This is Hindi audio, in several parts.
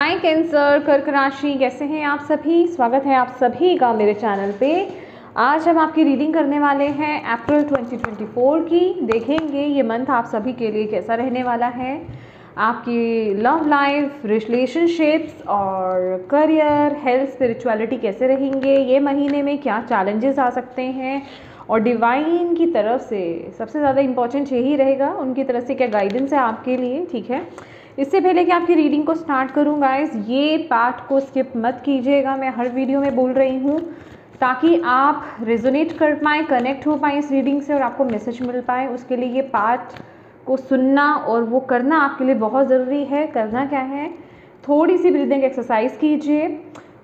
हाय कैंसर, कर्क राशि, कैसे हैं आप सभी। स्वागत है आप सभी का मेरे चैनल पे। आज हम आपकी रीडिंग करने वाले हैं अप्रैल 2024 की। देखेंगे ये मंथ आप सभी के लिए कैसा रहने वाला है। आपकी लव लाइफ, रिलेशनशिप्स और करियर, हेल्थ, स्पिरिचुअलिटी कैसे रहेंगे। ये महीने में क्या चैलेंजेस आ सकते हैं और डिवाइन की तरफ से सबसे ज़्यादा इम्पॉर्टेंट यही रहेगा, उनकी तरफ से क्या गाइडेंस है आपके लिए। ठीक है, इससे पहले कि आपकी रीडिंग को स्टार्ट करूँ गाइस, ये पार्ट को स्किप मत कीजिएगा। मैं हर वीडियो में बोल रही हूँ ताकि आप रेजोनेट कर पाएँ, कनेक्ट हो पाएँ इस रीडिंग से और आपको मैसेज मिल पाए। उसके लिए ये पार्ट को सुनना और वो करना आपके लिए बहुत ज़रूरी है। करना क्या है, थोड़ी सी ब्रीदिंग एक्सरसाइज कीजिए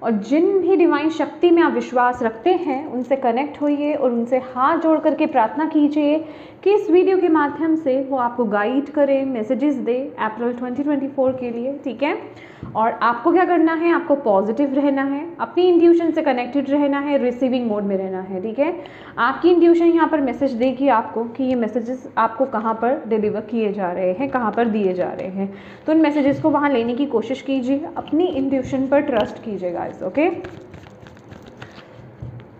और जिन भी डिवाइन शक्ति में आप विश्वास रखते हैं उनसे कनेक्ट होइए और उनसे हाथ जोड़ करके प्रार्थना कीजिए कि इस वीडियो के माध्यम से वो आपको गाइड करें, मैसेजेस दे अप्रैल 2024 के लिए। ठीक है, और आपको क्या करना है, आपको पॉजिटिव रहना है, अपनी इंट्यूशन से कनेक्टेड रहना है, रिसीविंग मोड में रहना है। ठीक है, आपकी इंट्यूशन यहाँ पर मैसेज देगी आपको कि ये मैसेजेस आपको कहाँ पर डिलीवर किए जा रहे हैं, कहाँ पर दिए जा रहे हैं। तो इन मैसेजेस को वहाँ लेने की कोशिश कीजिए, अपनी इंट्यूशन पर ट्रस्ट कीजिए गाइस। ओके,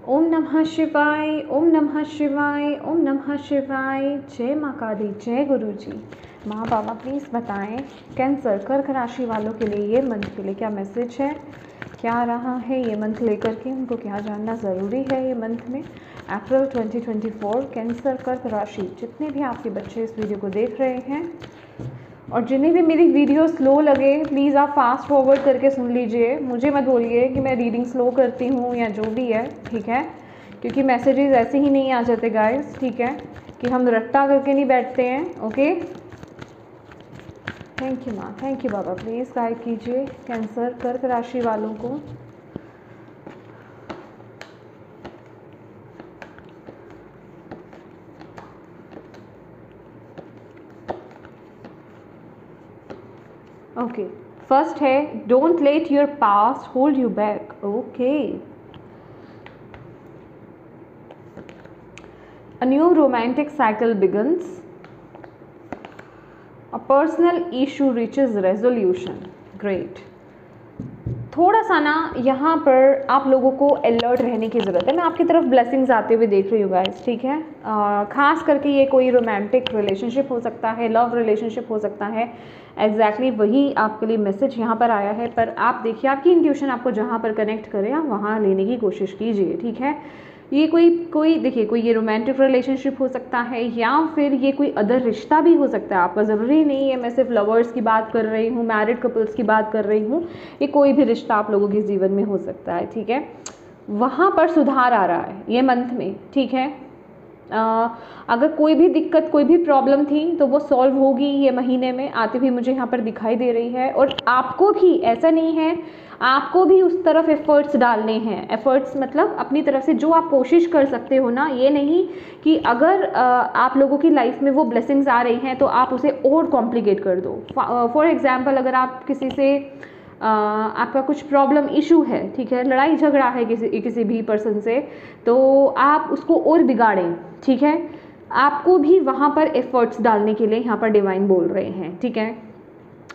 ओम नमः शिवाय, ओम नमः शिवाय, ओम नमः शिवाय। जय माँ काली, जय गुरु जी। माँ बाबा प्लीज़ बताएं कैंसर कर्क राशि वालों के लिए ये मंथ के लिए क्या मैसेज है, क्या रहा है ये मंथ लेकर के, उनको क्या जानना ज़रूरी है ये मंथ में अप्रैल 2024। कैंसर कर्क राशि, जितने भी आपके बच्चे इस वीडियो को देख रहे हैं और जिन्हें भी मेरी वीडियो स्लो लगे प्लीज़ आप फास्ट फॉरवर्ड करके सुन लीजिए। मुझे मत बोलिए कि मैं रीडिंग स्लो करती हूँ या जो भी है। ठीक है, क्योंकि मैसेजेस ऐसे ही नहीं आ जाते गाइस। ठीक है, कि हम रट्टा करके नहीं बैठते हैं। ओके, थैंक यू माँ, thank you Baba. Please guide कीजिए कैंसर कर्क राशि वालों को। ओके, फर्स्ट है don't let your past hold you back. Okay, a new romantic cycle begins, a personal issue reaches resolution. Great. थोड़ा सा ना यहाँ पर आप लोगों को अलर्ट रहने की ज़रूरत है। मैं आपकी तरफ ब्लेसिंग्स आते हुए देख रही हूँ गाइस। ठीक है, खास करके ये कोई रोमांटिक रिलेशनशिप हो सकता है, लव रिलेशनशिप हो सकता है। एग्जैक्टली वही आपके लिए मैसेज यहाँ पर आया है। पर आप देखिए, आपकी इंट्यूशन आपको जहाँ पर कनेक्ट करे आप वहाँ लेने की कोशिश कीजिए। ठीक है, ये कोई देखिए, कोई ये रोमांटिक रिलेशनशिप हो सकता है या फिर ये कोई अदर रिश्ता भी हो सकता है आपका। ज़रूरी नहीं है मैं सिर्फ लवर्स की बात कर रही हूँ, मैरिड कपल्स की बात कर रही हूँ। ये कोई भी रिश्ता आप लोगों के जीवन में हो सकता है। ठीक है, वहाँ पर सुधार आ रहा है ये मंथ में। ठीक है, अगर कोई भी दिक्कत, कोई भी प्रॉब्लम थी तो वो सॉल्व होगी ये महीने में आती हुई मुझे यहाँ पर दिखाई दे रही है। और आपको भी ऐसा नहीं है, आपको भी उस तरफ एफर्ट्स डालने हैं। एफर्ट्स मतलब अपनी तरफ से जो आप कोशिश कर सकते हो ना। ये नहीं कि अगर आप लोगों की लाइफ में वो ब्लेसिंग्स आ रही हैं तो आप उसे और कॉम्प्लिकेट कर दो। फॉर एग्जाम्पल, अगर आप किसी से आपका कुछ प्रॉब्लम इशू है, ठीक है, लड़ाई झगड़ा है किसी भी पर्सन से, तो आप उसको और बिगाड़ें। ठीक है, आपको भी वहाँ पर एफर्ट्स डालने के लिए यहाँ पर डिवाइन बोल रहे हैं। ठीक है,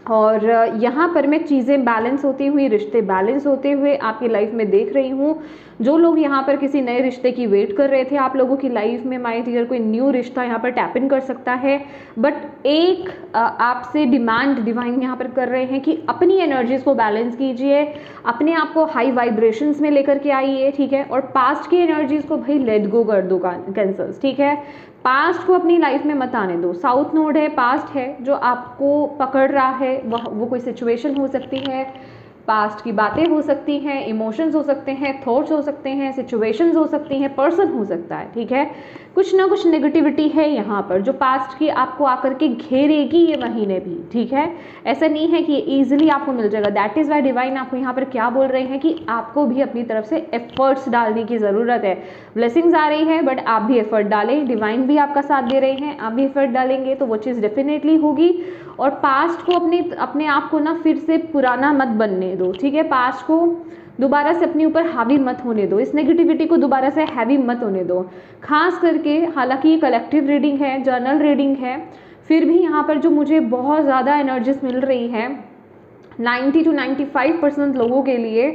और यहाँ पर मैं चीज़ें बैलेंस होती हुई, रिश्ते बैलेंस होते हुए आपकी लाइफ में देख रही हूँ। जो लोग यहाँ पर किसी नए रिश्ते की वेट कर रहे थे, आप लोगों की लाइफ में माय डियर कोई न्यू रिश्ता यहाँ पर टैप इन कर सकता है। बट एक आपसे डिमांड डिवाइन यहाँ पर कर रहे हैं कि अपनी एनर्जीज को बैलेंस कीजिए, अपने आप को हाई वाइब्रेशंस में लेकर के आइए। ठीक है, और पास्ट की एनर्जीज को भाई लेट गो कर दो कैंसर्स। ठीक है, पास्ट को अपनी लाइफ में मत आने दो। साउथ नोड है, पास्ट है जो आपको पकड़ रहा है। वो कोई सिचुएशन हो सकती है, पास्ट की बातें हो सकती हैं, इमोशंस हो सकते हैं, थॉट्स हो सकते हैं, सिचुएशंस हो सकती हैं, पर्सन हो सकता है। ठीक है, कुछ ना कुछ नेगेटिविटी है यहाँ पर जो पास्ट की आपको आकर के घेरेगी ये महीने भी। ठीक है, ऐसा नहीं है कि ये ईजिली आपको मिल जाएगा। दैट इज़ वाई डिवाइन आपको यहाँ पर क्या बोल रहे हैं कि आपको भी अपनी तरफ से एफर्ट्स डालने की ज़रूरत है। ब्लेसिंग्स आ रही है बट आप भी एफर्ट डालें, डिवाइन भी आपका साथ दे रहे हैं, आप भी एफर्ट डालेंगे तो वो चीज़ डेफिनेटली होगी। और पास्ट को अपने आप को ना फिर से पुराना मत बनने दो। ठीक है, पास्ट को दोबारा से अपने ऊपर हावी मत होने दो, इस नेगेटिविटी को दोबारा से हैवी मत होने दो। खास करके, हालांकि ये कलेक्टिव रीडिंग है, जर्नल रीडिंग है, फिर भी यहाँ पर जो मुझे बहुत ज़्यादा एनर्जीज मिल रही है 90 to 95% लोगों के लिए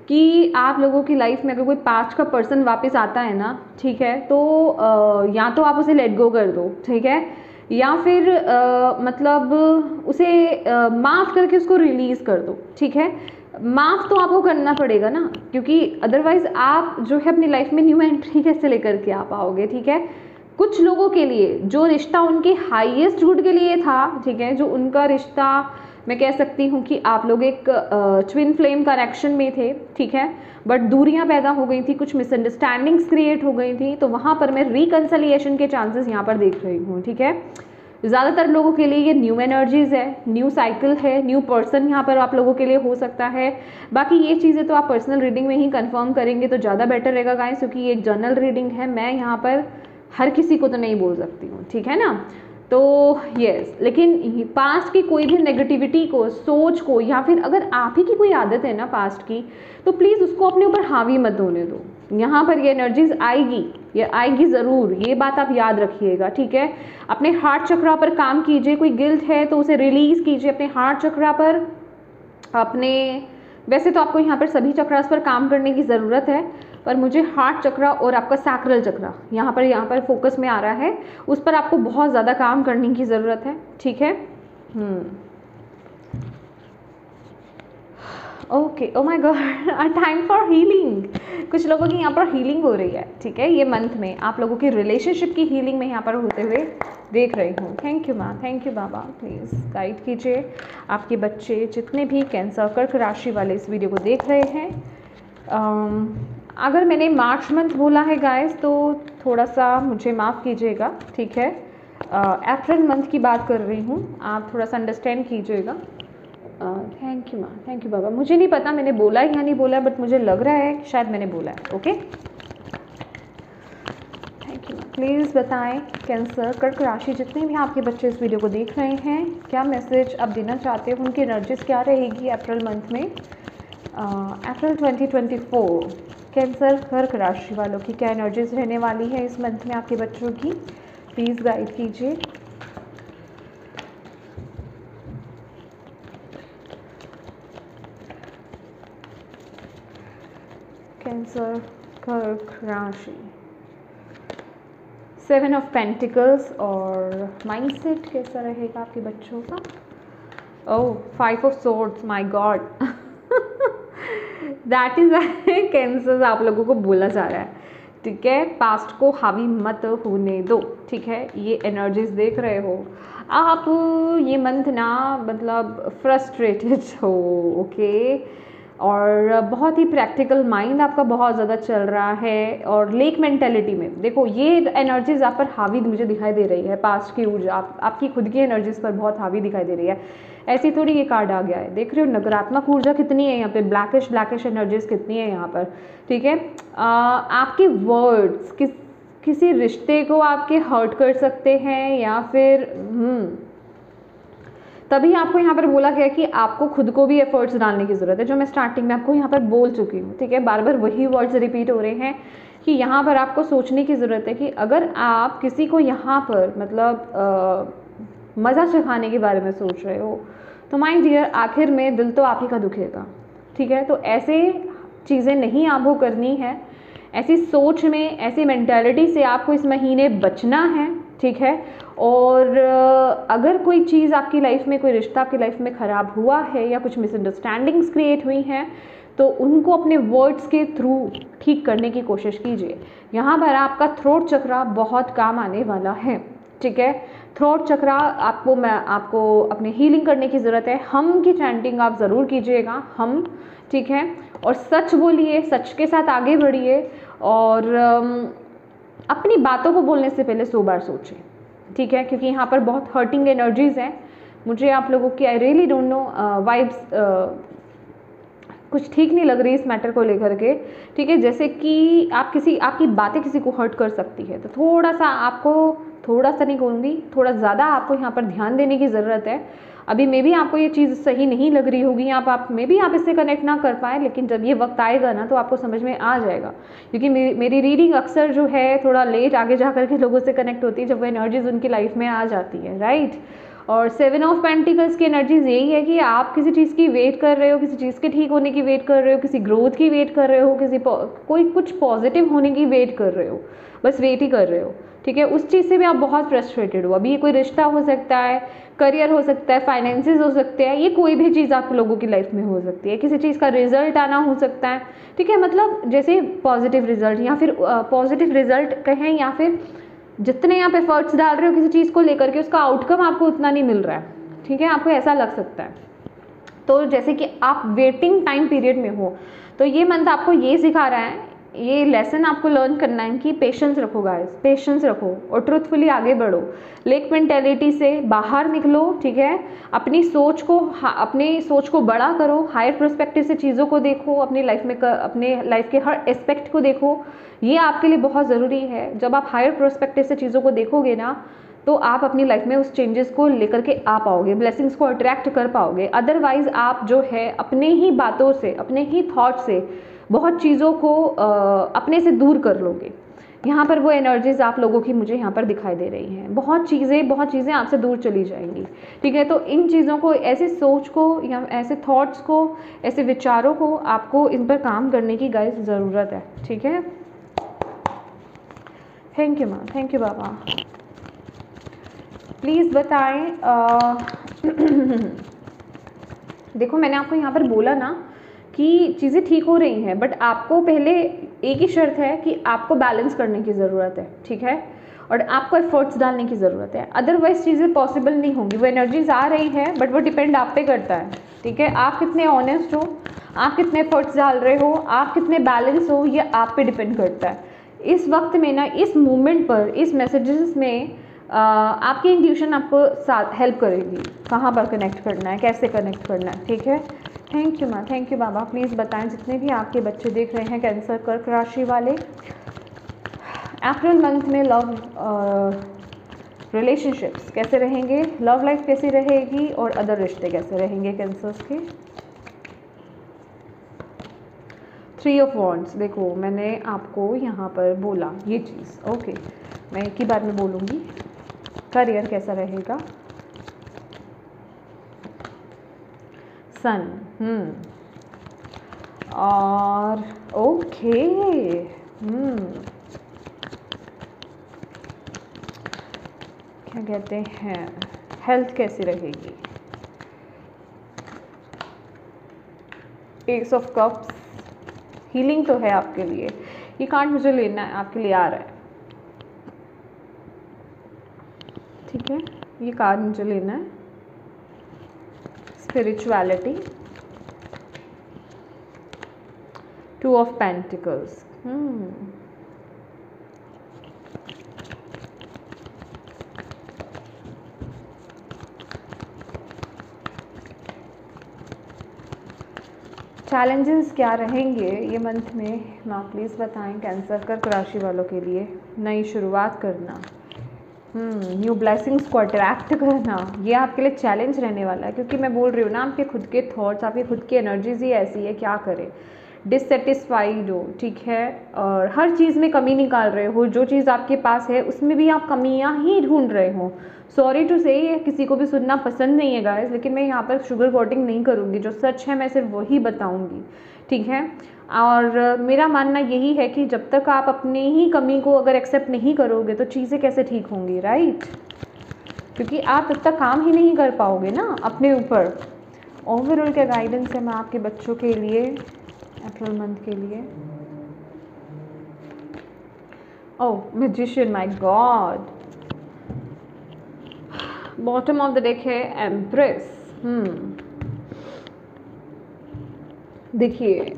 कि आप लोगों की लाइफ में अगर कोई पास्ट का पर्सन वापस आता है ना, ठीक है, तो या तो आप उसे लेट गो कर दो, ठीक है, या फिर मतलब उसे माफ़ करके उसको रिलीज़ कर दो, ठीक है। माफ़ तो आपको करना पड़ेगा ना, क्योंकि अदरवाइज़ आप जो है अपनी लाइफ में न्यू एंट्री कैसे लेकर के आ पाओगे, ठीक है। कुछ लोगों के लिए जो रिश्ता उनके हाईएस्ट गुड के लिए था, ठीक है, जो उनका रिश्ता मैं कह सकती हूँ कि आप लोग एक ट्विन फ्लेम कनेक्शन में थे, ठीक है, बट दूरियां पैदा हो गई थी, कुछ मिसअंडरस्टैंडिंग्स क्रिएट हो गई थी, तो वहाँ पर मैं रिकन्सिलिएशन के चांसेस यहाँ पर देख रही हूँ, ठीक है। ज़्यादातर लोगों के लिए ये न्यू एनर्जीज़ है, न्यू साइकिल है, न्यू पर्सन यहाँ पर आप लोगों के लिए हो सकता है। बाकी ये चीज़ें तो आप पर्सनल रीडिंग में ही कंफर्म करेंगे तो ज़्यादा बेटर रहेगा गाइस, क्योंकि ये एक जनरल रीडिंग है, मैं यहाँ पर हर किसी को तो नहीं बोल सकती हूँ, ठीक है ना। तो यस, लेकिन पास्ट की कोई भी नेगेटिविटी को, सोच को, या फिर अगर आप ही की कोई आदत है ना पास्ट की, तो प्लीज़ उसको अपने ऊपर हावी मत होने दो। यहाँ पर ये एनर्जीज आएगी, ये आएगी ज़रूर, ये बात आप याद रखिएगा, ठीक है। अपने हार्ट चक्रा पर काम कीजिए, कोई गिल्ट है तो उसे रिलीज़ कीजिए अपने हार्ट चक्रा पर। अपने वैसे तो आपको यहाँ पर सभी चक्रास पर काम करने की ज़रूरत है, पर मुझे हार्ट चक्रा और आपका सैक्रल चक्रा यहाँ पर फोकस में आ रहा है, उस पर आपको बहुत ज़्यादा काम करने की ज़रूरत है, ठीक है। Okay, oh my God, time for healing. कुछ लोगों की यहाँ पर हीलिंग हो रही है, ठीक है, ये मंथ में आप लोगों की रिलेशनशिप की हीलिंग में यहाँ पर होते हुए देख रही हूँ। थैंक यू माँ, thank you Baba, please guide कीजिए आपके बच्चे जितने भी कैंसर कर्क राशि वाले इस वीडियो को देख रहे हैं। अगर मैंने मार्च मंथ बोला है गाइस तो थोड़ा सा मुझे माफ़ कीजिएगा, ठीक है। अप्रैल मंथ की बात कर रही हूँ, आप थोड़ा सा अंडरस्टैंड कीजिएगा। थैंक यू माँ, थैंक यू बाबा। मुझे नहीं पता मैंने बोला है या नहीं बोला है, बट मुझे लग रहा है कि शायद मैंने बोला है। ओके, थैंक यू माँ। प्लीज़ बताएं कैंसर कर्क राशि जितने भी आपके बच्चे इस वीडियो को देख रहे हैं, क्या मैसेज आप देना चाहते हो, उनकी एनर्जीज क्या रहेगी अप्रैल मंथ में, अप्रैल 2024 कैंसर कर्क राशि वालों की क्या एनर्जीज रहने वाली है इस मंथ में आपके बच्चों की, प्लीज़ गाइड कीजिए। कैंसर कर्क राशि, 7 ऑफ पेंटिकल्स और माइंडसेट कैसा रहेगा आपके बच्चों का। ओह, 5 of swords, my God, that is cancer आप लोगों को बोला जा रहा है, ठीक है। पास्ट को हावी मत होने दो, ठीक है। ये एनर्जीज देख रहे हो आप, ये मंथ ना मतलब फ्रस्ट्रेटेड हो, ओके, और बहुत ही प्रैक्टिकल माइंड आपका बहुत ज़्यादा चल रहा है, और लेक मेंटेलिटी में देखो ये एनर्जीज आप पर हावी मुझे दिखाई दे रही है। पास्ट की ऊर्जा आपकी खुद की एनर्जीज पर बहुत हावी दिखाई दे रही है। ऐसी थोड़ी ये कार्ड आ गया है, देख रहे हो नकारात्मक ऊर्जा कितनी है यहाँ पे, ब्लैकिश एनर्जीज कितनी है यहाँ पर, ठीक है। आपके वर्ड्स किसी रिश्ते को आपके हर्ट कर सकते हैं, या फिर तभी आपको यहाँ पर बोला गया कि आपको खुद को भी एफर्ट्स डालने की ज़रूरत है, जो मैं स्टार्टिंग में आपको यहाँ पर बोल चुकी हूँ, ठीक है। बार बार वही वर्ड्स रिपीट हो रहे हैं कि यहाँ पर आपको सोचने की ज़रूरत है कि अगर आप किसी को यहाँ पर मतलब मज़ा चखाने के बारे में सोच रहे हो तो माय डियर आखिर में दिल तो आप ही का दुखेगा, ठीक है। तो ऐसे चीज़ें नहीं आपको करनी है, ऐसी सोच में, ऐसी मेंटालिटी से आपको इस महीने बचना है, ठीक है। और अगर कोई चीज़ आपकी लाइफ में, कोई रिश्ता आपकी लाइफ में ख़राब हुआ है या कुछ मिसअंडरस्टैंडिंग्स क्रिएट हुई हैं तो उनको अपने वर्ड्स के थ्रू ठीक करने की कोशिश कीजिए। यहाँ पर आपका थ्रोट चक्रा बहुत काम आने वाला है, ठीक है। थ्रोट चक्रा आपको अपने हीलिंग करने की ज़रूरत है। हम की चैंटिंग आप ज़रूर कीजिएगा, हम, ठीक है। और सच बोलिए, सच के साथ आगे बढ़िए, और अपनी बातों को बोलने से पहले 100 बार सोचें, ठीक है, क्योंकि यहाँ पर बहुत हर्टिंग एनर्जीज हैं। मुझे आप लोगों की I really don't know vibes कुछ ठीक नहीं लग रही इस मैटर को लेकर के, ठीक है। जैसे कि आपकी बातें किसी को हर्ट कर सकती है, तो थोड़ा सा आपको, थोड़ा सा नहीं कहूँगी, थोड़ा ज़्यादा आपको यहाँ पर ध्यान देने की ज़रूरत है। अभी मे भी आपको ये चीज़ सही नहीं लग रही होगी, आप मे भी आप इससे कनेक्ट ना कर पाए, लेकिन जब ये वक्त आएगा ना तो आपको समझ में आ जाएगा। क्योंकि मेरी रीडिंग अक्सर जो है थोड़ा लेट आगे जा कर के लोगों से कनेक्ट होती है, जब वो एनर्जीज उनकी लाइफ में आ जाती है, राइट। और 7 ऑफ पेंटिकल्स की एनर्जीज यही है कि आप किसी चीज़ की वेट कर रहे हो, किसी चीज़ के ठीक होने की वेट कर रहे हो, किसी ग्रोथ की वेट कर रहे हो, कोई कुछ पॉजिटिव होने की वेट कर रहे हो, बस वेट ही कर रहे हो, ठीक है। उस चीज़ से भी आप बहुत फ्रस्ट्रेटेड हो। अभी ये कोई रिश्ता हो सकता है, करियर हो सकता है, फाइनेंसेस हो सकते हैं, ये कोई भी चीज़ आप लोगों की लाइफ में हो सकती है, किसी चीज़ का रिजल्ट आना हो सकता है, ठीक है। मतलब जैसे पॉजिटिव रिजल्ट या फिर पॉजिटिव रिजल्ट कहें, या फिर जितने आप एफर्ट्स डाल रहे हो किसी चीज़ को लेकर के उसका आउटकम आपको उतना नहीं मिल रहा है, ठीक है, आपको ऐसा लग सकता है। तो जैसे कि आप वेटिंग टाइम पीरियड में हो, तो ये मंथ आपको ये सिखा रहा है, ये लेसन आपको लर्न करना है कि पेशेंस रखो गाइस, पेशेंस रखो और ट्रूथफुली आगे बढ़ो, लेक मेंटेलिटी से बाहर निकलो, ठीक है। अपनी सोच को बड़ा करो, हायर पर्सपेक्टिव से चीज़ों को देखो, अपनी लाइफ में अपने लाइफ के हर एस्पेक्ट को देखो, ये आपके लिए बहुत ज़रूरी है। जब आप हायर पर्सपेक्टिव से चीज़ों को देखोगे ना, तो आप अपनी लाइफ में उस चेंजेस को लेकर के आ पाओगे, ब्लेसिंग्स को अट्रैक्ट कर पाओगे। अदरवाइज आप जो है अपने ही बातों से, अपने ही थॉट से बहुत चीज़ों को अपने से दूर कर लोगे। यहाँ पर वो एनर्जीज आप लोगों की मुझे यहाँ पर दिखाई दे रही हैं, बहुत चीज़ें आपसे दूर चली जाएंगी, ठीक है। तो इन चीज़ों को, ऐसे सोच को या ऐसे थॉट्स को, ऐसे विचारों को आपको इन पर काम करने की गाइस ज़रूरत है, ठीक है। थैंक यू माँ, थैंक यू बाबा। प्लीज़ बताएं देखो मैंने आपको यहाँ पर बोला ना कि चीज़ें ठीक हो रही हैं, बट आपको पहले एक ही शर्त है कि आपको बैलेंस करने की ज़रूरत है, ठीक है, और आपको एफर्ट्स डालने की ज़रूरत है, अदरवाइज चीज़ें पॉसिबल नहीं होंगी। वो एनर्जीज आ रही है बट वो डिपेंड आप पे करता है, ठीक है। आप कितने ऑनेस्ट हो, आप कितने एफर्ट्स डाल रहे हो, आप कितने बैलेंस हो, ये आप पे डिपेंड करता है। इस वक्त में ना, इस मोमेंट पर, इस मैसेजेस में आपकी इंट्यूशन आपको साथ हेल्प करेगी, कहाँ पर कनेक्ट करना है, कैसे कनेक्ट करना है, ठीक है। थैंक यू माँ, थैंक यू बाबा। प्लीज़ बताएं जितने भी आपके बच्चे देख रहे हैं कैंसर कर्क राशि वाले, अप्रैल मंथ में लव रिलेशनशिप्स कैसे रहेंगे, लव लाइफ कैसी रहेगी और अदर रिश्ते कैसे रहेंगे कैंसर्स के। 3 ऑफ वॉन्ड्स, देखो मैंने आपको यहाँ पर बोला ये चीज़, ओके, मैं एक ही बार में बोलूँगी। करियर कैसा रहेगा, सन, और ओके, क्या कहते हैं, हेल्थ कैसी रहेगी, एस ऑफ कप्स, हीलिंग तो है आपके लिए, ये कार्ड मुझे लेना है, आपके लिए आ रहा है, ठीक है, ये कार्ड मुझे लेना है। स्पिरिचुअलिटी, 2 ऑफ पेंटिकल्स, चैलेंजेस क्या रहेंगे ये मंथ में, माँ प्लीज़ बताएं कैंसर कर्क राशि वालों के लिए। नई शुरुआत करना, न्यू ब्लेसिंग्स को अट्रैक्ट करना, ये आपके लिए चैलेंज रहने वाला है, क्योंकि मैं बोल रही हूँ ना, आपके खुद के थॉट्स, आपकी खुद की एनर्जीज ही ऐसी है, क्या करें, डिससेटिस्फाइड हो, ठीक है, और हर चीज़ में कमी निकाल रहे हो, जो चीज़ आपके पास है उसमें भी आप कमियां ही ढूंढ रहे हो। सॉरी टू से, ये किसी को भी सुनना पसंद नहीं है गाइस, लेकिन मैं यहाँ पर शुगर कोटिंग नहीं करूँगी, जो सच है मैं सिर्फ वही बताऊँगी, ठीक है। और मेरा मानना यही है कि जब तक आप अपनी ही कमी को अगर एक्सेप्ट नहीं करोगे तो चीज़ें कैसे ठीक होंगी, राइट, क्योंकि आप तब तक काम ही नहीं कर पाओगे ना अपने ऊपर। ओवरऑल क्या गाइडेंस है मैं आपके बच्चों के लिए अप्रैल मंथ के लिए। Oh magician, my god, bottom of the deck है एम्प्रेस। देखिए,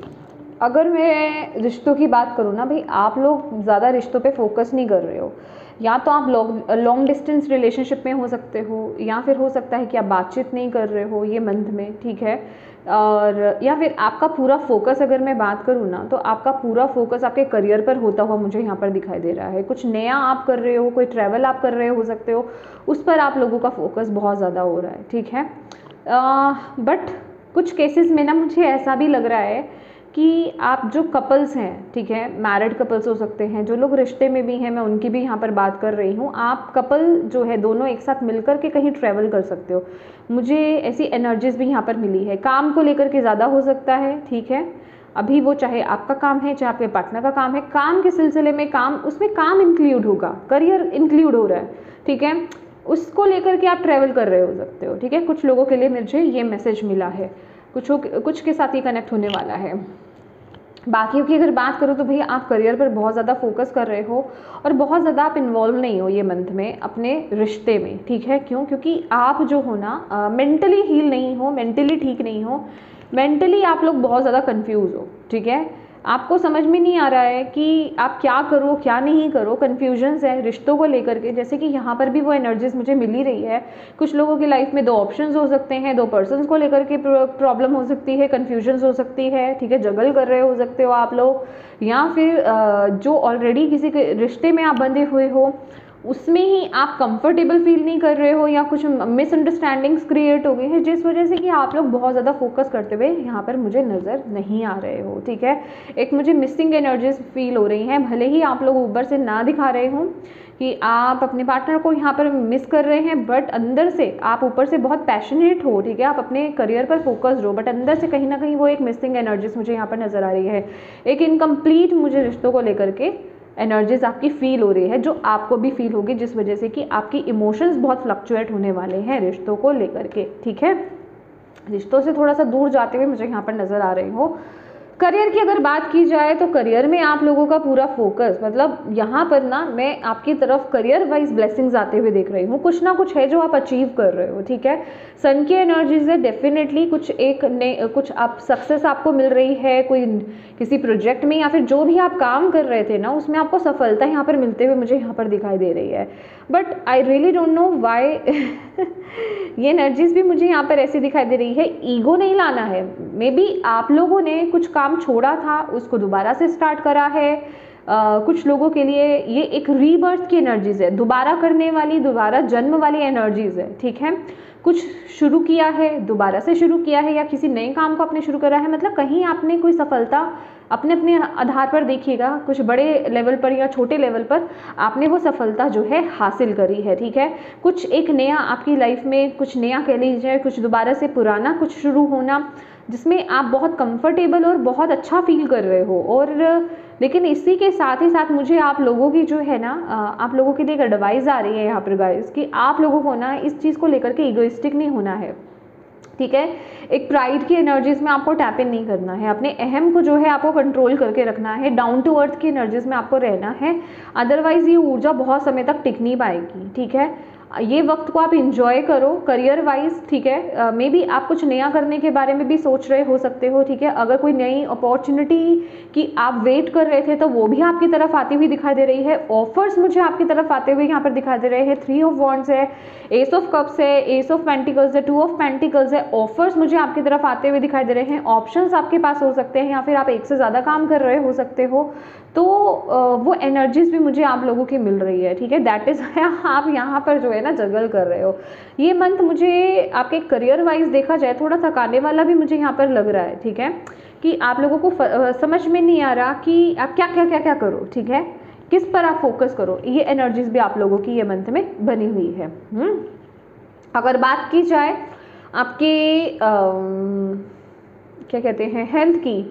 अगर मैं रिश्तों की बात करूँ ना भाई, आप लोग ज़्यादा रिश्तों पे फोकस नहीं कर रहे हो, या तो आप लॉन्ग डिस्टेंस रिलेशनशिप में हो सकते हो, या फिर हो सकता है कि आप बातचीत नहीं कर रहे हो ये मंथ में, ठीक है, और या फिर आपका पूरा फोकस, अगर मैं बात करूँ ना, तो आपका पूरा फोकस आपके करियर पर होता हुआ मुझे यहाँ पर दिखाई दे रहा है। कुछ नया आप कर रहे हो, कोई ट्रैवल आप कर रहे हो सकते हो, उस पर आप लोगों का फोकस बहुत ज़्यादा हो रहा है, ठीक है। बट कुछ केसेस में ना मुझे ऐसा भी लग रहा है कि आप जो कपल्स हैं, ठीक है, मैरिड कपल्स हो सकते हैं, जो लोग रिश्ते में भी हैं, मैं उनकी भी यहाँ पर बात कर रही हूँ। आप कपल जो है दोनों एक साथ मिलकर के कहीं ट्रैवल कर सकते हो, मुझे ऐसी एनर्जीज भी यहाँ पर मिली है। काम को लेकर के ज़्यादा हो सकता है, ठीक है, अभी वो चाहे आपका काम है चाहे आपके पार्टनर का काम है, काम के सिलसिले में काम, उसमें काम इंक्लूड होगा, करियर इंक्लूड हो रहा है, ठीक है, उसको लेकर के आप ट्रैवल कर रहे हो सकते हो, ठीक है। कुछ लोगों के लिए मुझे ये मैसेज मिला है, कुछ के साथ ही कनेक्ट होने वाला है। बाकियों की अगर बात करूँ तो भैया आप करियर पर बहुत ज़्यादा फोकस कर रहे हो और बहुत ज़्यादा आप इन्वॉल्व नहीं हो ये मंथ में अपने रिश्ते में, ठीक है। क्यों? क्योंकि आप जो हो ना मेंटली हील नहीं हो, मेंटली ठीक नहीं हो, मेंटली आप लोग बहुत ज़्यादा कंफ्यूज हो, ठीक है। आपको समझ में नहीं आ रहा है कि आप क्या करो क्या नहीं करो, कन्फ्यूजन्स है रिश्तों को लेकर के। जैसे कि यहाँ पर भी वो एनर्जीज मुझे मिल ही रही है। कुछ लोगों की लाइफ में 2 ऑप्शंस हो सकते हैं, 2 पर्सन्स को लेकर के प्रॉब्लम हो सकती है, कन्फ्यूजन्स हो सकती है, ठीक है, जगल कर रहे हो सकते हो आप लोग, या फिर जो ऑलरेडी किसी के रिश्ते में आप बंधे हुए हो उसमें ही आप कंफर्टेबल फील नहीं कर रहे हो, या कुछ मिसअंडरस्टैंडिंग्स क्रिएट हो गई है जिस वजह से कि आप लोग बहुत ज़्यादा फोकस करते हुए यहाँ पर मुझे नज़र नहीं आ रहे हो, ठीक है। एक मुझे मिसिंग एनर्जीज फील हो रही हैं, भले ही आप लोग ऊपर से ना दिखा रहे हो कि आप अपने पार्टनर को यहाँ पर मिस कर रहे हैं, बट अंदर से आप ऊपर से बहुत पैशनेट हो, ठीक है, आप अपने करियर पर फोकस्ड हो, बट अंदर से कहीं ना कहीं वो एक मिसिंग एनर्जीज मुझे यहाँ पर नज़र आ रही है। एक इनकम्प्लीट मुझे रिश्तों को लेकर के एनर्जीज आपकी फील हो रही है, जो आपको भी फील होगी, जिस वजह से कि आपकी इमोशंस बहुत फ्लक्चुएट होने वाले हैं रिश्तों को लेकर के, ठीक है। रिश्तों से थोड़ा सा दूर जाते हुए मुझे यहाँ पर नज़र आ रही हो। करियर की अगर बात की जाए तो करियर में आप लोगों का पूरा फोकस, मतलब यहाँ पर ना मैं आपकी तरफ करियर वाइज ब्लेसिंग्स आते हुए देख रही हूँ। कुछ ना कुछ है जो आप अचीव कर रहे हो, ठीक है। सन की एनर्जीज है, डेफिनेटली कुछ आप सक्सेस आपको मिल रही है, कोई किसी प्रोजेक्ट में या फिर जो भी आप काम कर रहे थे ना उसमें आपको सफलता यहाँ पर मिलते हुए मुझे यहाँ पर दिखाई दे रही है। But I really don't know why ये एनर्जीज भी मुझे यहाँ पर ऐसी दिखाई दे रही है। ईगो नहीं लाना है, मे बी आप लोगों ने कुछ काम छोड़ा था उसको दोबारा से स्टार्ट करा है। कुछ लोगों के लिए ये एक रीबर्थ की एनर्जीज है, दोबारा करने वाली, दोबारा जन्म वाली एनर्जीज है, ठीक है। कुछ शुरू किया है, दोबारा से शुरू किया है, या किसी नए काम को आपने शुरू करा है, मतलब कहीं आपने कोई सफलता अपने अपने आधार पर देखिएगा, कुछ बड़े लेवल पर या छोटे लेवल पर आपने वो सफलता जो है हासिल करी है, ठीक है। कुछ एक नया आपकी लाइफ में, कुछ नया कह लीजिए, कुछ दोबारा से पुराना कुछ शुरू होना, जिसमें आप बहुत कंफर्टेबल और बहुत अच्छा फील कर रहे हो। और लेकिन इसी के साथ ही साथ मुझे आप लोगों की जो है ना, आप लोगों के लिए एक एडवाइस आ रही है यहाँ पर गाइस, कि आप लोगों को ना इस चीज़ को लेकर के इगोइस्टिक नहीं होना है, ठीक है। एक प्राइड की एनर्जीज में आपको टैप इन नहीं करना है, अपने अहम को जो है आपको कंट्रोल करके रखना है, डाउन टू अर्थ की एनर्जीज में आपको रहना है। अदरवाइज ये ऊर्जा बहुत समय तक टिक नहीं पाएगी, ठीक है। ये वक्त को आप इंजॉय करो करियर वाइज, ठीक है। मे बी आप कुछ नया करने के बारे में भी सोच रहे हो सकते हो, ठीक है। अगर कोई नई अपॉर्चुनिटी की आप वेट कर रहे थे तो वो भी आपकी तरफ आती हुई दिखाई दे रही है। ऑफर्स मुझे आपकी तरफ आते हुए यहाँ पर दिखाई दे रहे हैं। 3 ऑफ वॉन्ड्स है, एस ऑफ कप्स है, एस ऑफ पेंटिकल्स है, 2 ऑफ पेंटिकल्स है। ऑफर्स मुझे आपकी तरफ आते हुए दिखाई दे रहे हैं। ऑप्शंस आपके पास हो सकते हैं, या फिर आप एक से ज़्यादा काम कर रहे हो सकते हो, तो वो एनर्जीज भी मुझे आप लोगों की मिल रही है, ठीक है। दैट इज आप यहाँ पर जो है ना जगल कर रहे हो। ये मंथ मुझे आपके करियर वाइज देखा जाए थोड़ा थकाने वाला भी मुझे यहाँ पर लग रहा है, ठीक है, कि आप लोगों को समझ में नहीं आ रहा कि आप क्या क्या क्या क्या करो, ठीक है, किस पर आप फोकस करो। ये एनर्जीज भी आप लोगों की ये मंथ में बनी हुई है। अगर बात की जाए आपके क्या कहते हैं हेल्थ की,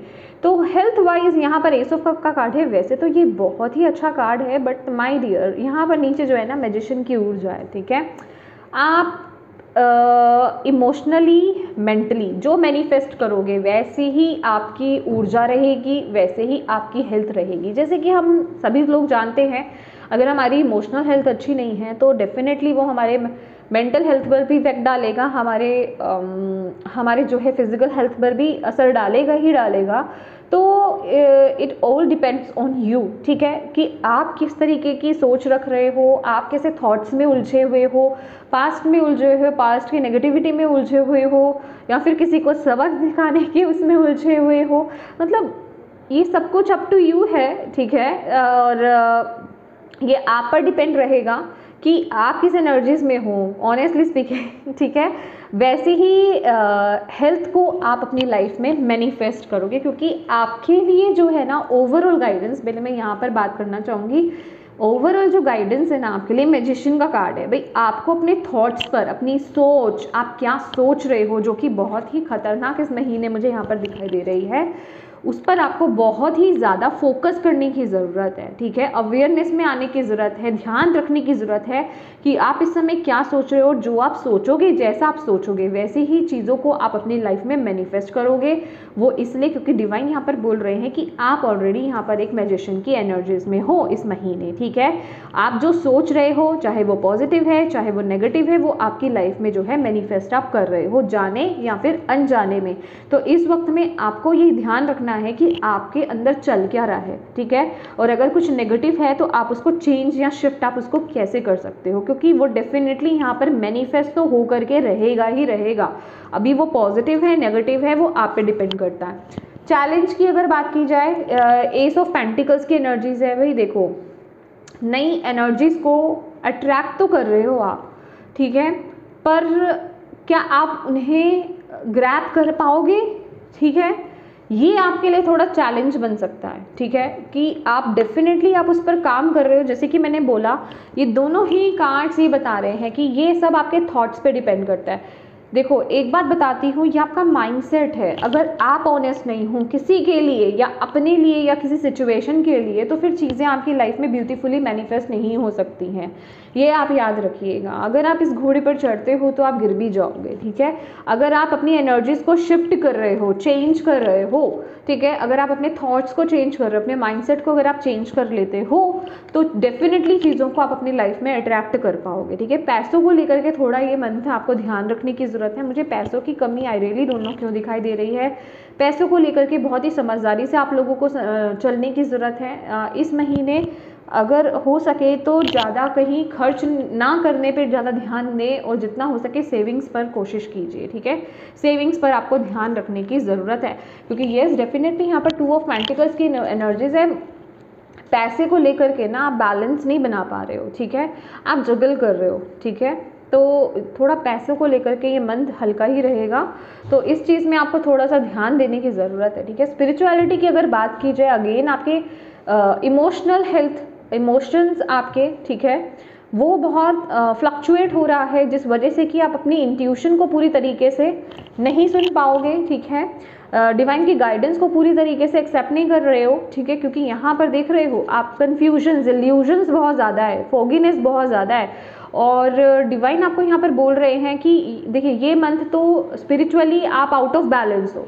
तो हेल्थ वाइज यहाँ पर एस ऑफ कप का कार्ड है। वैसे तो ये बहुत ही अच्छा कार्ड है, बट माय डियर यहाँ पर नीचे जो है ना मैजिशियन की ऊर्जा है, ठीक है। आप इमोशनली मेंटली जो मैनिफेस्ट करोगे वैसे ही आपकी ऊर्जा रहेगी, वैसे ही आपकी हेल्थ रहेगी। जैसे कि हम सभी लोग जानते हैं, अगर हमारी इमोशनल हेल्थ अच्छी नहीं है तो डेफिनेटली वो हमारे मेंटल हेल्थ पर भी इफेक्ट डालेगा, हमारे जो है फिजिकल हेल्थ पर भी असर डालेगा ही डालेगा। तो it all depends on you, ठीक है, कि आप किस तरीके की सोच रख रहे हो, आप कैसे थॉट्स में उलझे हुए हो, पास्ट में उलझे हुए, पास्ट की नेगेटिविटी में उलझे हुए हो, या फिर किसी को सबक दिखाने के उसमें उलझे हुए हो। मतलब ये सब कुछ अप टू यू है, ठीक है। और ये आप पर डिपेंड रहेगा कि आप किस एनर्जीज में हो, ऑनेस्टली स्पीकिंग, ठीक है। वैसे ही हेल्थ को आप अपनी लाइफ में मैनिफेस्ट करोगे, क्योंकि आपके लिए जो है ना ओवरऑल गाइडेंस, पहले मैं यहाँ पर बात करना चाहूँगी, ओवरऑल जो गाइडेंस है ना आपके लिए मैजिशियन का कार्ड है भाई। आपको अपने थॉट्स पर, अपनी सोच, आप क्या सोच रहे हो, जो कि बहुत ही खतरनाक इस महीने मुझे यहाँ पर दिखाई दे रही है, उस पर आपको बहुत ही ज़्यादा फोकस करने की ज़रूरत है, ठीक है। अवेयरनेस में आने की ज़रूरत है, ध्यान रखने की ज़रूरत है कि आप इस समय क्या सोच रहे हो। जो आप सोचोगे, जैसा आप सोचोगे वैसे ही चीज़ों को आप अपनी लाइफ में मैनिफेस्ट करोगे। वो इसलिए क्योंकि डिवाइन यहाँ पर बोल रहे हैं कि आप ऑलरेडी यहाँ पर एक मैजिशियन की एनर्जीज में हो इस महीने, ठीक है। आप जो सोच रहे हो, चाहे वो पॉजिटिव है चाहे वो नेगेटिव है, वो आपकी लाइफ में जो है मैनिफेस्ट आप कर रहे हो, जाने या फिर अनजाने में। तो इस वक्त में आपको ये ध्यान रखना है कि आपके अंदर चल क्या रहा है, ठीक है। और अगर कुछ नेगेटिव है तो आप उसको चेंज या शिफ्ट आप उसको कैसे कर सकते हो, क्योंकि वो डेफिनेटली यहाँ पर मैनिफेस्ट तो हो करके रहेगा ही रहेगा। अभी वो पॉजिटिव है नेगेटिव है वो आप पे डिपेंड करता है। चैलेंज की अगर बात की जाए, एस ऑफ पेंटिकल्स की एनर्जीज है भाई। देखो, नई एनर्जीज को अट्रैक्ट तो कर रहे हो आप, ठीक है, पर क्या आप उन्हें ग्रैब कर पाओगे, ठीक है। ये आपके लिए थोड़ा चैलेंज बन सकता है, ठीक है, कि आप डेफिनेटली आप उस पर काम कर रहे हो। जैसे कि मैंने बोला, ये दोनों ही कार्ड्स ये बता रहे हैं कि ये सब आपके थॉट्स पे डिपेंड करता है। देखो, एक बात बताती हूँ, ये आपका माइंडसेट है। अगर आप ऑनेस्ट नहीं हो किसी के लिए या अपने लिए या किसी सिचुएशन के लिए, तो फिर चीज़ें आपकी लाइफ में ब्यूटीफुली मैनिफेस्ट नहीं हो सकती हैं। ये आप याद रखिएगा। अगर आप इस घोड़े पर चढ़ते हो तो आप गिर भी जाओगे, ठीक है। अगर आप अपनी एनर्जीज को शिफ्ट कर रहे हो, चेंज कर रहे हो, ठीक है, अगर आप अपने थॉट्स को चेंज कर रहे हो, अपने माइंडसेट को अगर आप चेंज कर लेते हो, तो डेफिनेटली चीज़ों को आप अपनी लाइफ में अट्रैक्ट कर पाओगे, ठीक है। पैसों को लेकर के थोड़ा ये मंथ आपको ध्यान रखने की ज़रूरत है। मुझे पैसों की कमी आई रियली डोंट नो क्यों दिखाई दे रही है। पैसों को लेकर के बहुत ही समझदारी से आप लोगों को चलने की ज़रूरत है इस महीने। अगर हो सके तो ज़्यादा कहीं खर्च ना करने पर ज़्यादा ध्यान दें, और जितना हो सके सेविंग्स पर कोशिश कीजिए, ठीक है। सेविंग्स पर आपको ध्यान रखने की ज़रूरत है, क्योंकि येस डेफिनेटली यहाँ पर 2 ऑफ पेंटिकल्स की एनर्जीज है। पैसे को लेकर के ना आप बैलेंस नहीं बना पा रहे हो, ठीक है, आप जगल कर रहे हो, ठीक है। तो थोड़ा पैसों को लेकर के ये मंथ हल्का ही रहेगा, तो इस चीज़ में आपको थोड़ा सा ध्यान देने की ज़रूरत है, ठीक है। स्पिरिचुअलिटी की अगर बात की जाए, अगेन आपके इमोशनल हेल्थ, इमोशंस आपके, ठीक है, वो बहुत फ्लक्चुएट हो रहा है, जिस वजह से कि आप अपनी इंट्यूशन को पूरी तरीके से नहीं सुन पाओगे, ठीक है। डिवाइन की गाइडेंस को पूरी तरीके से एक्सेप्ट नहीं कर रहे हो, ठीक है, क्योंकि यहाँ पर देख रहे हो आप कन्फ्यूजन, इल्यूजन्स बहुत ज़्यादा है, फोगीनेस बहुत ज़्यादा है। और डिवाइन आपको यहाँ पर बोल रहे हैं कि देखिए, ये मंथ तो स्पिरिचुअली आप आउट ऑफ बैलेंस हो,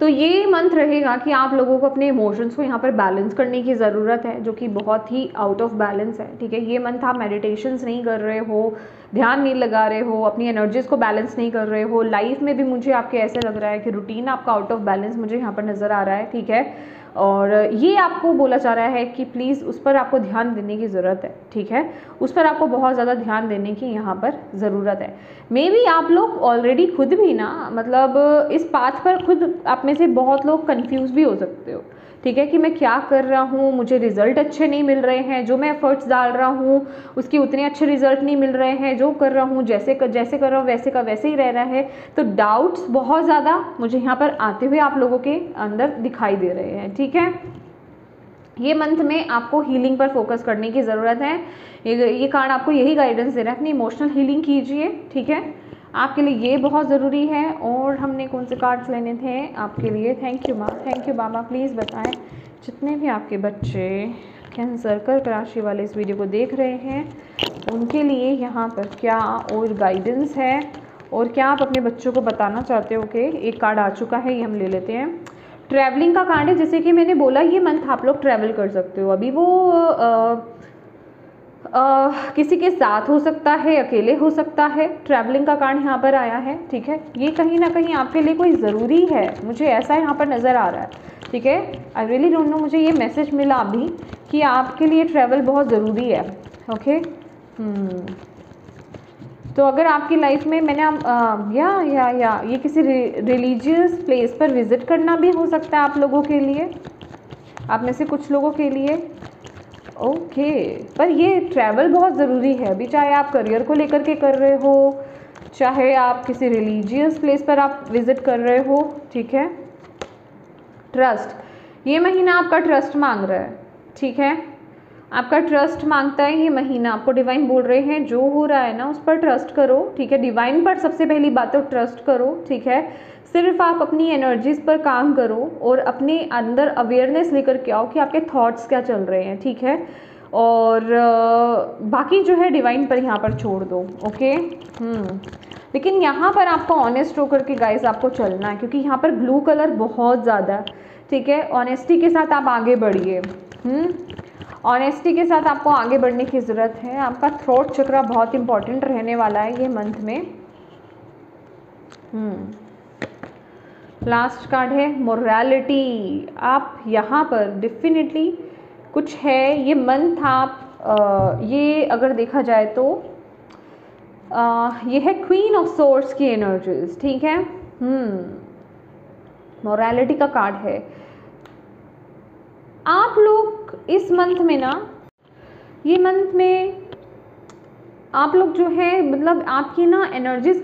तो ये मंथ रहेगा कि आप लोगों को अपने इमोशंस को यहाँ पर बैलेंस करने की ज़रूरत है, जो कि बहुत ही आउट ऑफ बैलेंस है, ठीक है। ये मंथ आप मेडिटेशंस नहीं कर रहे हो, ध्यान नहीं लगा रहे हो, अपनी एनर्जीज़ को बैलेंस नहीं कर रहे हो। लाइफ में भी मुझे आपके ऐसे लग रहा है कि रूटीन आपका आउट ऑफ बैलेंस मुझे यहाँ पर नज़र आ रहा है, ठीक है। और ये आपको बोला जा रहा है कि प्लीज़ उस पर आपको ध्यान देने की ज़रूरत है, ठीक है। उस पर आपको बहुत ज़्यादा ध्यान देने की यहाँ पर ज़रूरत है। मे बी आप लोग ऑलरेडी खुद भी ना, मतलब इस पाथ पर खुद आप में से बहुत लोग कंफ्यूज भी हो सकते हो, ठीक है, कि मैं क्या कर रहा हूँ, मुझे रिजल्ट अच्छे नहीं मिल रहे हैं, जो मैं एफर्ट्स डाल रहा हूँ उसके उतने अच्छे रिजल्ट नहीं मिल रहे हैं, जो कर रहा हूँ जैसे कर रहा हूँ वैसे का वैसे ही रह रहा है। तो डाउट्स बहुत ज़्यादा मुझे यहाँ पर आते हुए आप लोगों के अंदर दिखाई दे रहे हैं, ठीक है। ये मंथ में आपको हीलिंग पर फोकस करने की ज़रूरत है। ये कार्ड आपको यही गाइडेंस दे रहा है, अपनी इमोशनल हीलिंग कीजिए, ठीक है, आपके लिए ये बहुत ज़रूरी है। और हमने कौन से कार्ड्स लेने थे आपके लिए? थैंक यू माँ, थैंक यू बाबा। प्लीज़ बताएं, जितने भी आपके बच्चे कैंसर कर्क राशि वाले इस वीडियो को देख रहे हैं, उनके लिए यहाँ पर क्या और गाइडेंस है, और क्या आप अपने बच्चों को बताना चाहते हो। कि एक कार्ड आ चुका है, ये हम ले लेते हैं। ट्रैवलिंग का कार्ड है, जैसे कि मैंने बोला ये मंथ आप लोग ट्रैवल कर सकते हो। अभी वो किसी के साथ हो सकता है, अकेले हो सकता है। ट्रैवलिंग का कार्ड यहाँ पर आया है, ठीक है। ये कहीं ना कहीं आपके लिए कोई ज़रूरी है, मुझे ऐसा यहाँ पर नज़र आ रहा है, ठीक है। आई रियली डोंट नो, मुझे ये मैसेज मिला अभी कि आपके लिए ट्रैवल बहुत ज़रूरी है, ओके। तो अगर आपकी लाइफ में मैंने या ये किसी रिलीजियस प्लेस पर विज़िट करना भी हो सकता है आप लोगों के लिए, आप में से कुछ लोगों के लिए, ओके। पर ये ट्रैवल बहुत ज़रूरी है अभी, चाहे आप करियर को लेकर के कर रहे हो, चाहे आप किसी रिलीजियस प्लेस पर आप विजिट कर रहे हो, ठीक है। ट्रस्ट, ये महीना आपका ट्रस्ट मांग रहा है, ठीक है, आपका ट्रस्ट मांगता है ये महीना। आपको डिवाइन बोल रहे हैं जो हो रहा है ना उस पर ट्रस्ट करो, ठीक है। डिवाइन पर सबसे पहली बात तो ट्रस्ट करो, ठीक है। सिर्फ आप अपनी एनर्जीज पर काम करो और अपने अंदर अवेयरनेस लेकर के आओ कि आपके थॉट्स क्या चल रहे हैं, ठीक है। और बाकी जो है डिवाइन पर यहाँ पर छोड़ दो, ओके। लेकिन यहाँ पर आपको ऑनेस्ट होकर के गाइस आपको चलना है, क्योंकि यहाँ पर ब्लू कलर बहुत ज़्यादा, ठीक है। ऑनेस्टी के साथ आप आगे बढ़िए, ऑनेस्टी के साथ आपको आगे बढ़ने की ज़रूरत है। आपका थ्रोट चक्र बहुत इंपॉर्टेंट रहने वाला है ये मंथ में। लास्ट कार्ड है मोरालिटी। आप यहाँ पर डेफिनेटली कुछ है ये मंथ आप ये अगर देखा जाए तो ये है क्वीन ऑफ सोर्ड्स की एनर्जीज, ठीक है। मोरालिटी का कार्ड है। आप लोग इस मंथ में ना, ये मंथ में आप लोग जो है मतलब आपकी ना एनर्जीज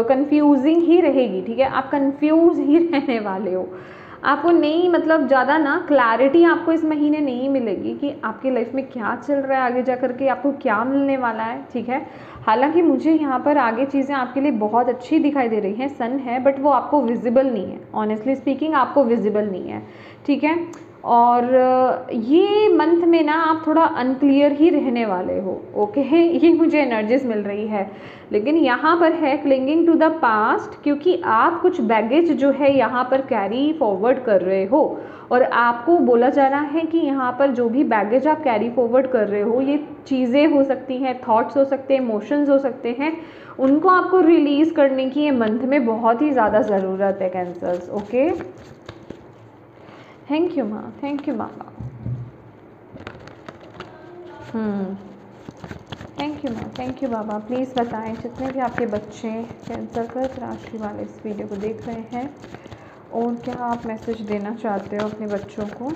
कंफ्यूजिंग ही रहेगी, ठीक है। आप कंफ्यूज ही रहने वाले हो। आपको नहीं मतलब ज़्यादा ना क्लैरिटी आपको इस महीने नहीं मिलेगी कि आपकी लाइफ में क्या चल रहा है, आगे जा कर के आपको क्या मिलने वाला है, ठीक है। हालांकि मुझे यहाँ पर आगे चीज़ें आपके लिए बहुत अच्छी दिखाई दे रही हैं। सन है बट वो आपको विजिबल नहीं है, ऑनेस्टली स्पीकिंग आपको विजिबल नहीं है, ठीक है। और ये मंथ में ना आप थोड़ा अनक्लियर ही रहने वाले हो, ओके। ये मुझे एनर्जीज मिल रही है। लेकिन यहाँ पर है क्लिंगिंग टू द पास्ट, क्योंकि आप कुछ बैगेज जो है यहाँ पर कैरी फॉरवर्ड कर रहे हो और आपको बोला जा रहा है कि यहाँ पर जो भी बैगेज आप कैरी फॉरवर्ड कर रहे हो ये चीज़ें हो सकती हैं, थॉट्स हो सकते हैं, इमोशंस हो सकते हैं, उनको आपको रिलीज़ करने की ये मंथ में बहुत ही ज़्यादा ज़रूरत है कैंसर्स, ओके। थैंक यू माँ, thank you Baba. Thank you माँ, थैंक यू बाबा। प्लीज़ बताएं जितने भी आपके बच्चे कैंसर कर्क राशि वाले इस वीडियो को देख रहे हैं और क्या आप मैसेज देना चाहते हो अपने बच्चों को।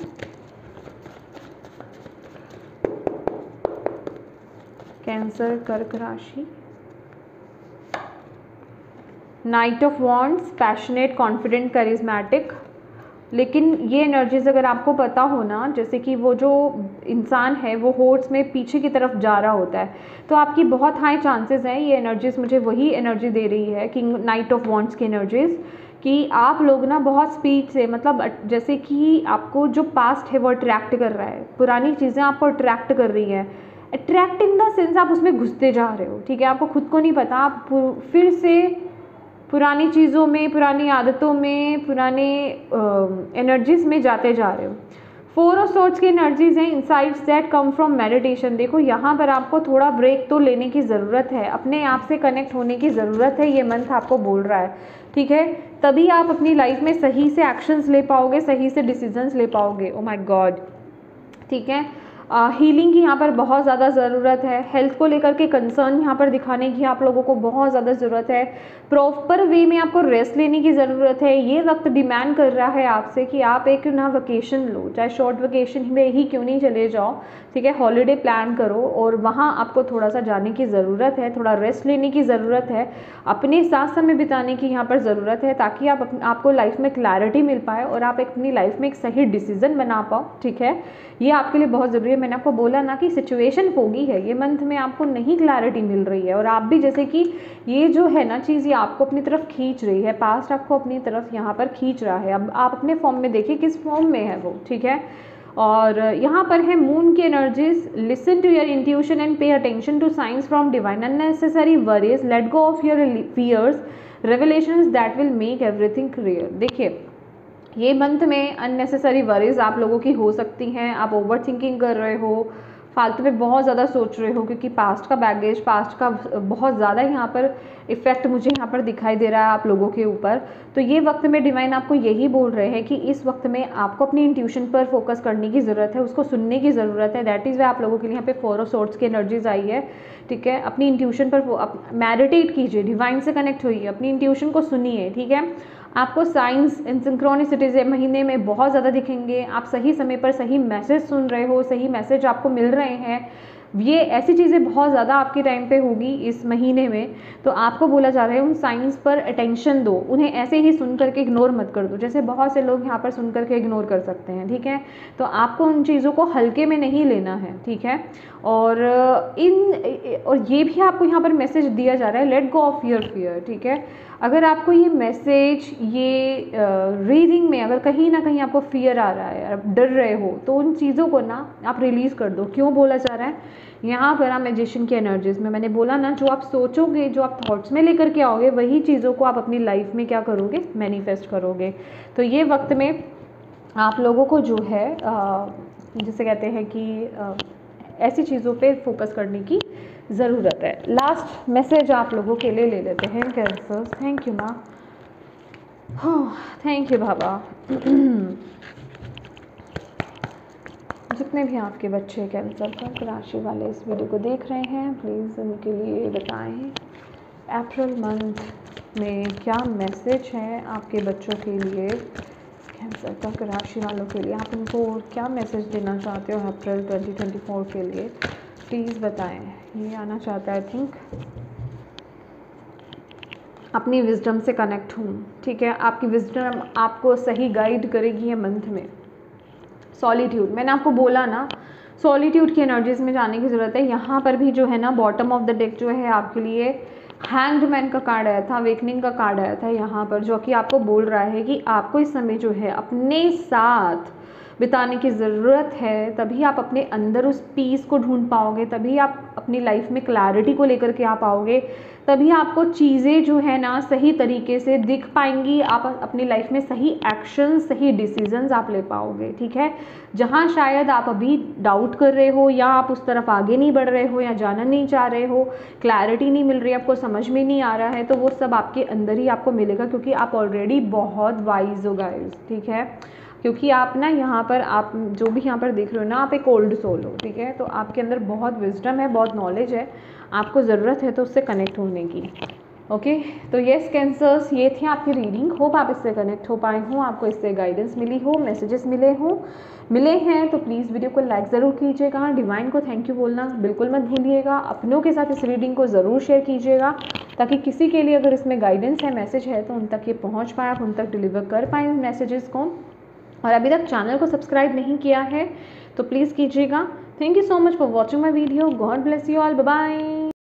कैंसर कर्क राशि, night of wands, passionate, confident, charismatic. लेकिन ये एनर्जीज अगर आपको पता हो ना, जैसे कि वो जो इंसान है वो हॉर्स में पीछे की तरफ जा रहा होता है, तो आपकी बहुत हाई चांसेस हैं ये एनर्जीज मुझे वही एनर्जी दे रही है, किंग नाइट ऑफ वॉन्ड्स की एनर्जीज, कि आप लोग ना बहुत स्पीड से मतलब जैसे कि आपको जो पास्ट है वो अट्रैक्ट कर रहा है, पुरानी चीज़ें आपको अट्रैक्ट कर रही हैं। अट्रैक्ट इन द सेंस आप उसमें घुसते जा रहे हो, ठीक है। आपको खुद को नहीं पता, आप फिर से पुरानी चीज़ों में, पुरानी आदतों में, पुराने एनर्जीज में जाते जा रहे हो। 4 ऑफ सोर्ड्स की एनर्जीज हैं, insights that come from meditation. देखो यहाँ पर आपको थोड़ा ब्रेक तो लेने की ज़रूरत है, अपने आप से कनेक्ट होने की ज़रूरत है, ये मंथ आपको बोल रहा है, ठीक है। तभी आप अपनी लाइफ में सही से एक्शंस ले पाओगे, सही से डिसीजंस ले पाओगे। ओ माय गॉड, ठीक है। हीलिंग की यहाँ पर बहुत ज़्यादा ज़रूरत है। हेल्थ को लेकर के कंसर्न यहाँ पर दिखाने की आप लोगों को बहुत ज़्यादा ज़रूरत है। प्रॉपर वे में आपको रेस्ट लेने की ज़रूरत है। ये वक्त डिमांड कर रहा है आपसे कि आप एक ना वेकेशन लो, चाहे शॉर्ट वेकेशन में ही क्यों नहीं चले जाओ, ठीक है। हॉलीडे प्लान करो और वहाँ आपको थोड़ा सा जाने की ज़रूरत है, थोड़ा रेस्ट लेने की ज़रूरत है, अपने साथ समय बिताने की यहाँ पर ज़रूरत है, ताकि आपको लाइफ में क्लैरिटी मिल पाए और आप अपनी लाइफ में एक सही डिसीज़न बना पाओ, ठीक है। ये आपके लिए बहुत ज़रूरी है। मैंने आपको बोला ना कि सिचुएशन फोगी है, ये मंथ में आपको नहीं क्लैरिटी मिल रही है और आप भी जैसे कि ये जो है ना चीज़ ये आपको अपनी तरफ खींच रही है, पास्ट आपको अपनी तरफ यहाँ पर खींच रहा है। अब आप अपने फॉर्म में देखिए किस फॉर्म में है वो, ठीक है। और यहाँ पर है मून की energies, listen to your intuition and pay attention to science from divine, unnecessary worries, let go of your fears, revelations that will make everything clear. देखिए ये मंथ में अननेसेसरी वरीज आप लोगों की हो सकती हैं, आप ओवर थिंकिंग कर रहे हो, फालतू में बहुत ज़्यादा सोच रहे हो, क्योंकि पास्ट का बैगेज, पास्ट का बहुत ज़्यादा यहाँ पर इफ़ेक्ट मुझे यहाँ पर दिखाई दे रहा है आप लोगों के ऊपर। तो ये वक्त में डिवाइन आपको यही बोल रहे हैं कि इस वक्त में आपको अपनी इंट्यूशन पर फोकस करने की ज़रूरत है, उसको सुनने की ज़रूरत है। दैट इज़ वे आप लोगों के लिए यहाँ पे 4 ऑफ सोर्ड्स की एनर्जीज आई है, ठीक है। अपनी इंट्यूशन पर मेडिटेट कीजिए, डिवाइन से कनेक्ट होइए, अपनी इंट्यूशन को सुनिए, ठीक है। आपको साइंस एंड सिंक्रोनिसिटीज़ महीने में बहुत ज़्यादा दिखेंगे। आप सही समय पर सही मैसेज सुन रहे हो, सही मैसेज आपको मिल रहे हैं, ये ऐसी चीज़ें बहुत ज़्यादा आपके टाइम पे होगी इस महीने में, तो आपको बोला जा रहा है उन साइंस पर अटेंशन दो, उन्हें ऐसे ही सुन करके इग्नोर मत कर दो, जैसे बहुत से लोग यहाँ पर सुन करके इग्नोर कर सकते हैं, ठीक है। तो आपको उन चीज़ों को हल्के में नहीं लेना है, ठीक है। और ये भी आपको यहाँ पर मैसेज दिया जा रहा है, late go of your fear, ठीक है। अगर आपको ये मैसेज, ये रीडिंग में अगर कहीं ना कहीं आपको फियर आ रहा है, आप डर रहे हो, तो उन चीज़ों को ना आप रिलीज़ कर दो। क्यों बोला जा रहा है यहाँ पर आप मैजिशियन की एनर्जीज में, मैंने बोला ना, जो आप सोचोगे, जो आप थॉट्स में लेकर के आओगे, वही चीज़ों को आप अपनी लाइफ में क्या करोगे, मैनिफेस्ट करोगे। तो ये वक्त में आप लोगों को जो है जिसे कहते हैं कि ऐसी चीज़ों पे फोकस करने की ज़रूरत है। लास्ट मैसेज आप लोगों के लिए ले लेते हैं कैंसर्स। थैंक यू माँ, हाँ थैंक यू बाबा। जितने भी आपके बच्चे कैंसर कर्क राशि वाले इस वीडियो को देख रहे हैं, प्लीज़ उनके लिए बताएं अप्रैल मंथ में क्या मैसेज है आपके बच्चों के लिए, कैंसर कर्क राशि वालों के लिए। आप उनको क्या मैसेज देना चाहते हो अप्रैल 2024 के लिए, प्लीज़ बताएं। ये आना चाहता है, आई थिंक अपनी विजडम से कनेक्ट हूँ, ठीक है। आपकी विजडम आपको सही गाइड करेगी ये मंथ में। सॉलिट्यूड, मैंने आपको बोला ना, सॉलिट्यूड की एनर्जीज में जाने की ज़रूरत है। यहाँ पर भी जो है ना, बॉटम ऑफ द डेक जो है आपके लिए हैंग्ड मैन का कार्ड आया था, अवेकनिंग का कार्ड आया था यहाँ पर, जो कि आपको बोल रहा है कि आपको इस समय जो है अपने साथ बिताने की ज़रूरत है, तभी आप अपने अंदर उस पीस को ढूंढ पाओगे, तभी आप अपनी लाइफ में क्लैरिटी को लेकर के आ पाओगे, तभी आपको चीज़ें जो है ना सही तरीके से दिख पाएंगी, आप अपनी लाइफ में सही एक्शन, सही डिसीजंस आप ले पाओगे, ठीक है। जहाँ शायद आप अभी डाउट कर रहे हो, या आप उस तरफ आगे नहीं बढ़ रहे हो, या जाना नहीं चाह रहे हो, क्लैरिटी नहीं मिल रही, आपको समझ में नहीं आ रहा है, तो वो सब आपके अंदर ही आपको मिलेगा, क्योंकि आप ऑलरेडी बहुत वाइज हो गाइस, ठीक है। क्योंकि आप ना यहाँ पर, आप जो भी यहाँ पर देख रहे हो ना, आप एक ओल्ड सोल हो, ठीक है। तो आपके अंदर बहुत विजडम है, बहुत नॉलेज है, आपको ज़रूरत है तो उससे कनेक्ट होने की। ओके, तो येस कैंसर्स, ये थी आपकी रीडिंग। होप आप इससे कनेक्ट हो पाए हों, आपको इससे गाइडेंस मिली हो, मैसेजेस मिले हैं तो प्लीज़ वीडियो को लाइक ज़रूर कीजिएगा। डिवाइन को थैंक यू बोलना बिल्कुल मत भूलिएगा। अपनों के साथ इस रीडिंग को ज़रूर शेयर कीजिएगा, ताकि किसी के लिए अगर इसमें गाइडेंस है, मैसेज है, तो उन तक ये पहुँच पाए, आप उन तक डिलीवर कर पाएँ मैसेजेस को। और अभी तक चैनल को सब्सक्राइब नहीं किया है तो प्लीज़ कीजिएगा। Thank you so much for watching my video. God bless you all, bye bye.